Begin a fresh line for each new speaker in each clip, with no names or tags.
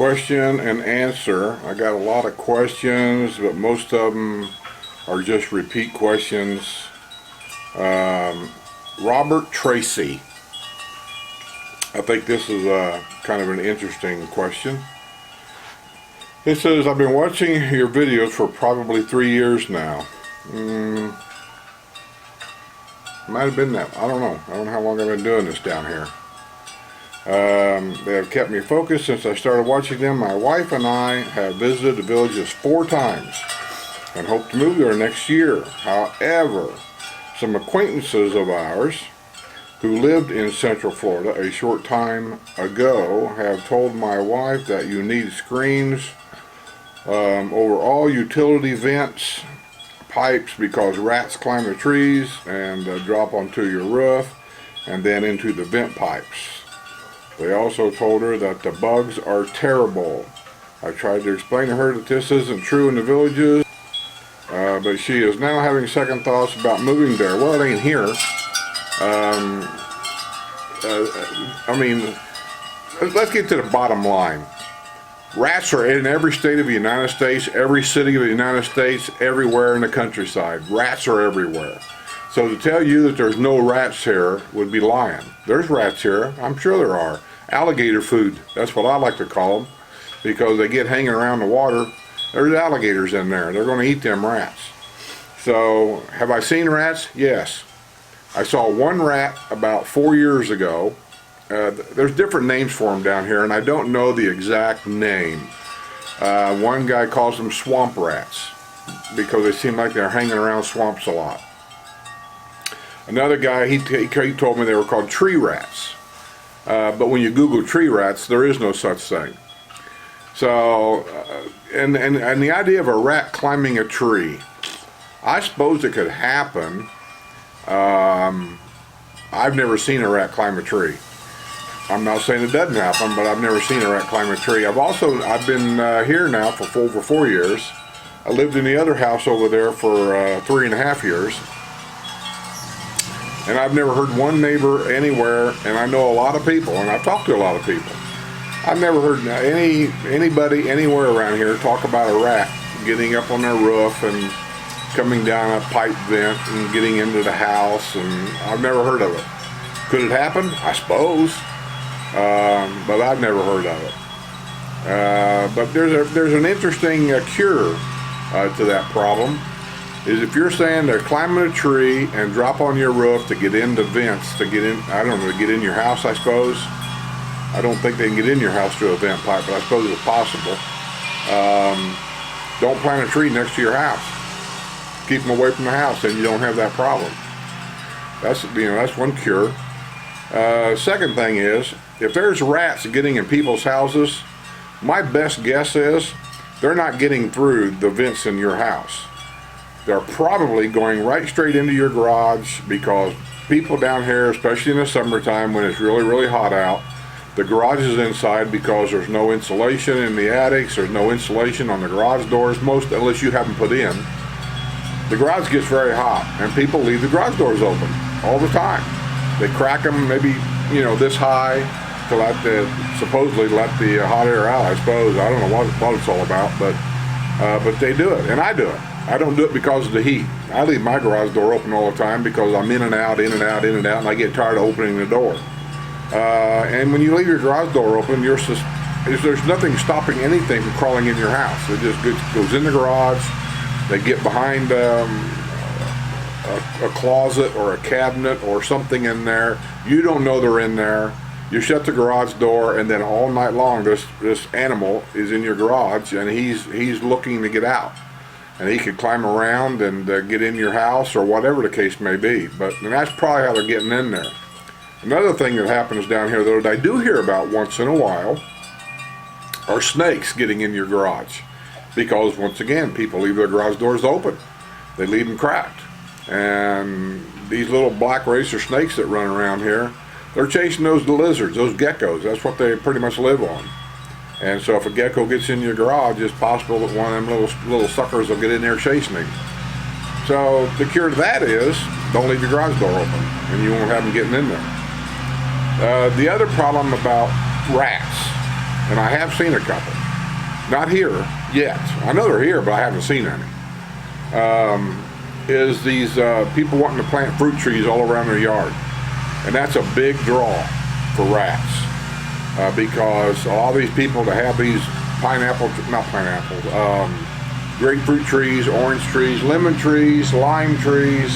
Question and answer. I got a lot of questions, but most of them are just repeat questions. Robert Tracy. I think this is kind of an interesting question. It says, I've been watching your videos for probably 3 years now. Might have been that. I don't know. I don't know how long I've been doing this down here. They have kept me focused since I started watching them. My wife and I have visited the villages 4 times and hope to move there next year. However, some acquaintances of ours who lived in Central Florida a short time ago have told my wife that you need screens over all utility vents, pipes, because rats climb the trees and drop onto your roof and then into the vent pipes. They also told her that the bugs are terrible. I tried to explain to her that this isn't true in the villages, but she is now having second thoughts about moving there. Well, it ain't here. I mean, let's get to the bottom line. Rats are in every state of the United States, every city of the United States, everywhere in the countryside. Rats are everywhere. So to tell you that there's no rats here would be lying. There's rats here. I'm sure there are. Alligator food, that's what I like to call them, because they get hanging around the water. There's alligators in there. They're going to eat them rats. So, have I seen rats? Yes. I saw one rat about 4 years ago. There's different names for them down here, and I don't know the exact name. One guy calls them swamp rats, because they seem like they're hanging around swamps a lot. Another guy, he told me they were called tree rats. But when you Google tree rats, there is no such thing. So, and the idea of a rat climbing a tree, I suppose it could happen. I've never seen a rat climb a tree. I'm not saying it doesn't happen, but I've never seen a rat climb a tree. I've been here now for over 4 years. I lived in the other house over there for 3.5 years. And I've never heard one neighbor anywhere, and I know a lot of people, and I've talked to a lot of people. I've never heard anybody anywhere around here talk about a rat getting up on their roof and coming down a pipe vent and getting into the house, and I've never heard of it. Could it happen? I suppose, but I've never heard of it. But there's an interesting cure to that problem. Is if you're saying they're climbing a tree and drop on your roof to get into vents, to get in, I don't know, to get in your house, I suppose. I don't think they can get in your house through a vent pipe, but I suppose it's possible. Don't plant a tree next to your house. Keep them away from the house, and you don't have that problem. That's one cure. Second thing is, if there's rats getting in people's houses, my best guess is they're not getting through the vents in your house. They're probably going right straight into your garage, because people down here, especially in the summertime when it's really, really hot out, the garage is inside because there's no insulation in the attics, there's no insulation on the garage doors, unless you have them put in. The garage gets very hot, and people leave the garage doors open all the time. They crack them maybe, this high to supposedly let the hot air out, I suppose. I don't know what it's all about, but they do it, and I do it. I don't do it because of the heat. I leave my garage door open all the time because I'm in and out, and I get tired of opening the door. And when you leave your garage door open, there's nothing stopping anything from crawling in your house. It just goes in the garage. They get behind a closet or a cabinet or something in there. You don't know they're in there. You shut the garage door, and then all night long this animal is in your garage, and he's looking to get out. And he could climb around and get in your house, or whatever the case may be. And that's probably how they're getting in there. Another thing that happens down here, though, that I do hear about once in a while, are snakes getting in your garage. Because, once again, people leave their garage doors open. They leave them cracked. And these little black racer snakes that run around here, they're chasing those lizards, those geckos. That's what they pretty much live on. And so if a gecko gets in your garage, it's possible that one of them little suckers will get in there chasing him. So the cure to that is, don't leave your garage door open, and you won't have them getting in there. The other problem about rats, and I have seen a couple. Not here yet. I know they're here, but I haven't seen any. Is these people wanting to plant fruit trees all around their yard. And that's a big draw for rats. Because a lot of these people that have these grapefruit trees, orange trees, lemon trees, lime trees,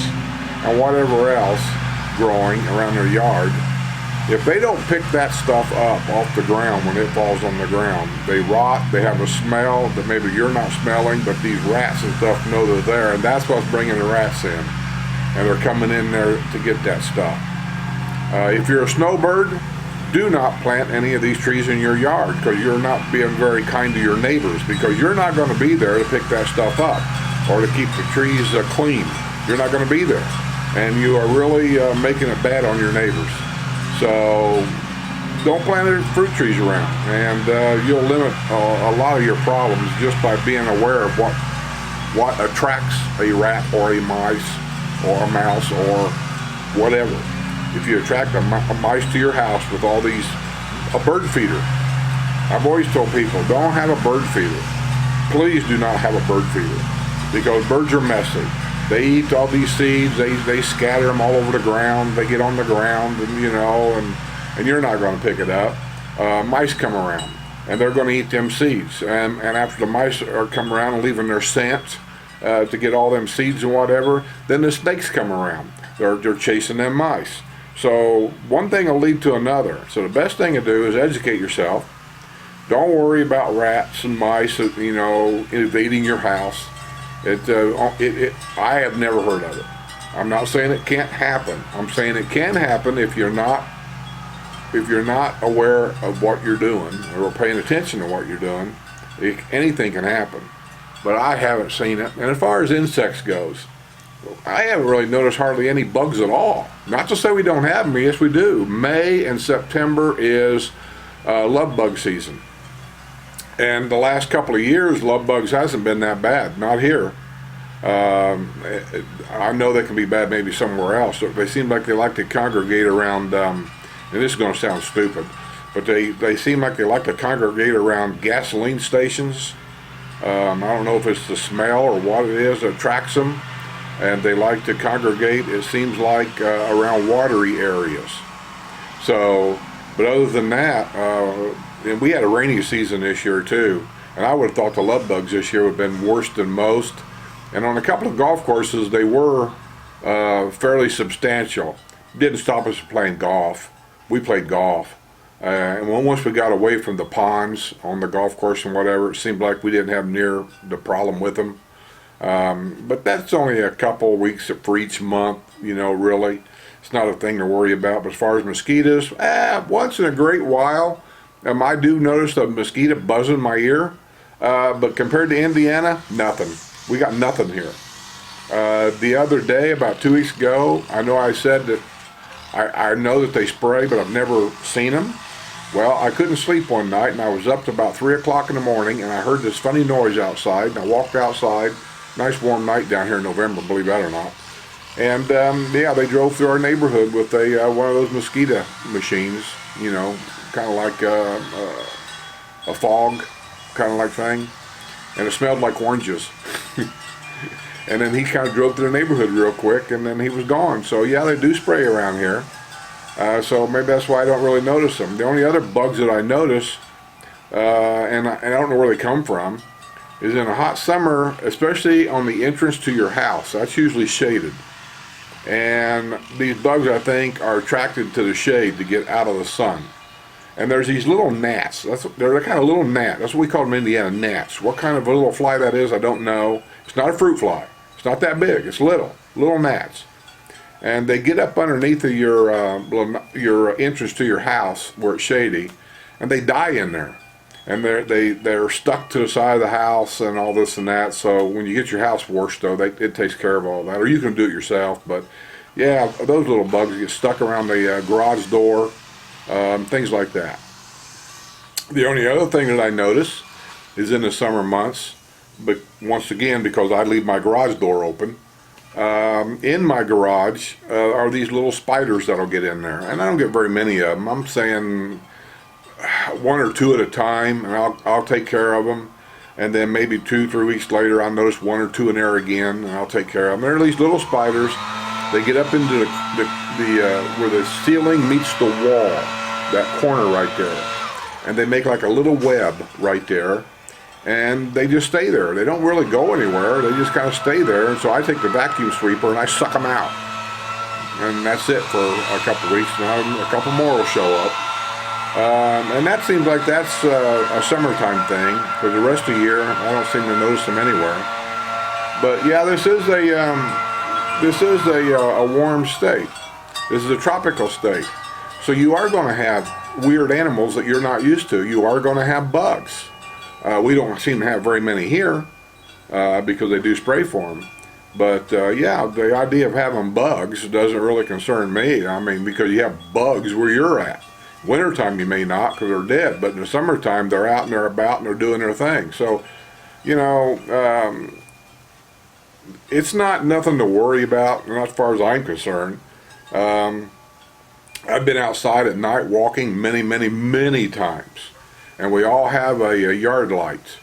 and whatever else growing around their yard, if they don't pick that stuff up off the ground when it falls on the ground, they rot, they have a smell that maybe you're not smelling, but these rats and stuff know they're there, and that's what's bringing the rats in. And they're coming in there to get that stuff. If you're a snowbird, do not plant any of these trees in your yard, because you're not being very kind to your neighbors, because you're not going to be there to pick that stuff up or to keep the trees clean. You're not going to be there, and you are really making it bad on your neighbors. So don't plant any fruit trees around, and you'll limit a lot of your problems just by being aware of what attracts a rat or a mice or a mouse or whatever. If you attract a mice to your house with all these, a bird feeder. I've always told people, don't have a bird feeder. Please do not have a bird feeder, because birds are messy. They eat all these seeds, they scatter them all over the ground, they get on the ground, and you're not going to pick it up. Mice come around, and they're going to eat them seeds. And after the mice are come around and leaving their scent to get all them seeds and whatever, then the snakes come around. They're chasing them mice. So one thing will lead to another. So the best thing to do is educate yourself. Don't worry about rats and mice, invading your house. I have never heard of it. I'm not saying it can't happen. I'm saying it can happen if you're not aware of what you're doing or paying attention to what you're doing. Anything can happen. But I haven't seen it. And as far as insects goes, I haven't really noticed hardly any bugs at all. Not to say we don't have them. Yes, we do. May and September is love bug season. And the last couple of years, love bugs hasn't been that bad. Not here. I know they can be bad maybe somewhere else. They seem like they like to congregate around, and this is going to sound stupid, but they seem like they like to congregate around gasoline stations. I don't know if it's the smell or what it is that attracts them. And they like to congregate, it seems like, around watery areas. So, but other than that, and we had a rainy season this year too, and I would have thought the love bugs this year would have been worse than most. And on a couple of golf courses, they were fairly substantial. Didn't stop us from playing golf. We played golf. And once we got away from the ponds on the golf course and whatever, it seemed like we didn't have near the problem with them. But that's only a couple weeks for each month, really. It's not a thing to worry about. But as far as mosquitoes, once in a great while, I do notice a mosquito buzzing in my ear. But compared to Indiana, nothing. We got nothing here. The other day, about 2 weeks ago, I know I said that I know that they spray, but I've never seen them. Well, I couldn't sleep one night, and I was up to about 3 o'clock in the morning, and I heard this funny noise outside, and I walked outside. Nice warm night down here in November, believe that or not. And they drove through our neighborhood with one of those mosquito machines, kind of like a fog kind of like thing, and it smelled like oranges. And then he kind of drove through the neighborhood real quick, and then he was gone. So yeah, they do spray around here. So maybe that's why I don't really notice them. The only other bugs that I notice, and I don't know where they come from, is in a hot summer, especially on the entrance to your house. That's usually shaded. And these bugs, I think, are attracted to the shade to get out of the sun. And there's these little gnats. They're kind of little gnat. That's what we call them in Indiana, gnats. What kind of a little fly that is, I don't know. It's not a fruit fly. It's not that big. It's little gnats. And they get up underneath of your entrance to your house where it's shady, and they die in there. And they're stuck to the side of the house and all this and that. So when you get your house washed, though, it takes care of all that. Or you can do it yourself. But yeah, those little bugs get stuck around the garage door, things like that. The only other thing that I notice is in the summer months, but once again, because I leave my garage door open, in my garage are these little spiders that'll get in there. And I don't get very many of them. I'm saying one or two at a time, and I'll take care of them. And then maybe 2-3 weeks later, I'll notice one or two in there again, and I'll take care of them. They're these little spiders. They get up into where the ceiling meets the wall, that corner right there, and they make like a little web right there, and they just stay there. They don't really go anywhere. They just kind of stay there. And so I take the vacuum sweeper and I suck them out, and that's it for a couple weeks. Now a couple more will show up. And that seems like that's a summertime thing. For the rest of the year, I don't seem to notice them anywhere. But yeah, this is a warm state. This is a tropical state. So you are going to have weird animals that you're not used to. You are going to have bugs. We don't seem to have very many here because they do spray for them. But yeah, the idea of having bugs doesn't really concern me. I mean, because you have bugs where you're at. Wintertime you may not because they're dead, but in the summertime they're out and they're about and they're doing their thing. So, you know, it's not nothing to worry about, not as far as I'm concerned. I've been outside at night walking many times, and we all have a yard light.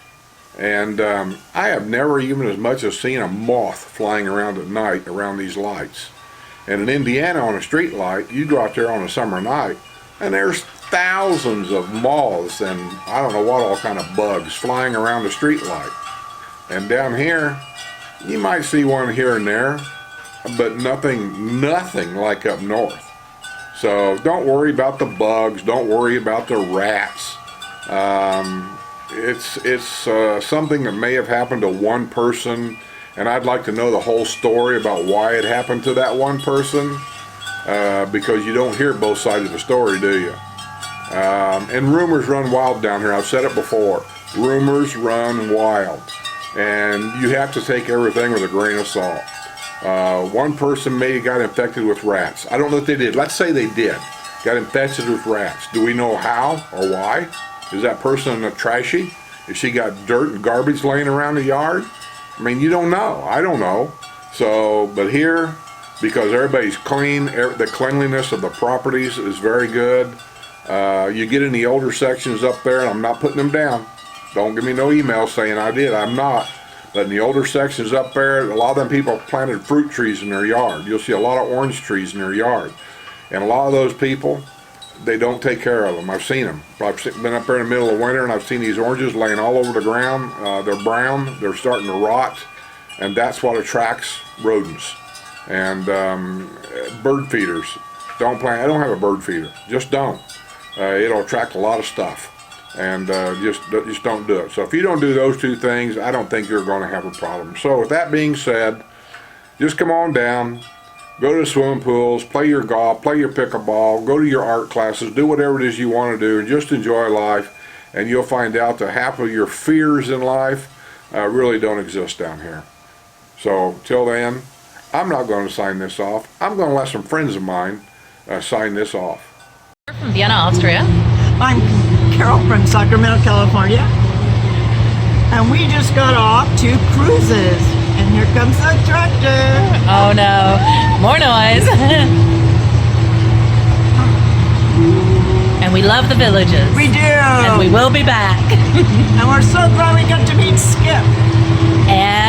And I have never even as much as seen a moth flying around at night around these lights. And in Indiana on a street light, you go out there on a summer night, and there's thousands of moths and I don't know what all kind of bugs flying around the street light. And down here, you might see one here and there, but nothing like up north. So don't worry about the bugs. Don't worry about the rats. It's something that may have happened to one person, and I'd like to know the whole story about why it happened to that one person. Because you don't hear both sides of the story, do you? And rumors run wild down here. I've said it before. Rumors run wild. And you have to take everything with a grain of salt. One person may have got infected with rats. I don't know if they did. Let's say they did. Got infected with rats. Do we know how or why? Is that person trashy? Has she got dirt and garbage laying around the yard? I mean, you don't know. I don't know. So, but here, because everybody's clean, the cleanliness of the properties is very good. You get in the older sections up there, and I'm not putting them down. Don't give me no email saying I did. I'm not. But in the older sections up there, a lot of them people planted fruit trees in their yard. You'll see a lot of orange trees in their yard. And a lot of those people, they don't take care of them. I've seen them. I've been up there in the middle of winter, and I've seen these oranges laying all over the ground. They're brown. They're starting to rot. And that's what attracts rodents. And bird feeders. I don't have a bird feeder. Just don't. It'll attract a lot of stuff. And just don't do it. So if you don't do those two things, I don't think you're going to have a problem. So with that being said, just come on down, go to the swimming pools, play your golf, play your pickleball, go to your art classes, do whatever it is you want to do, and just enjoy life. And you'll find out that half of your fears in life really don't exist down here. So till then, I'm not going to sign this off. I'm going to let some friends of mine sign this off.
We're from Vienna, Austria.
I'm Carol from Sacramento, California. And we just got off 2 cruises. And here comes the tractor.
Oh no, more noise. And we love the villages.
We do.
And we will be back.
And we're so glad we got to meet Skip.
And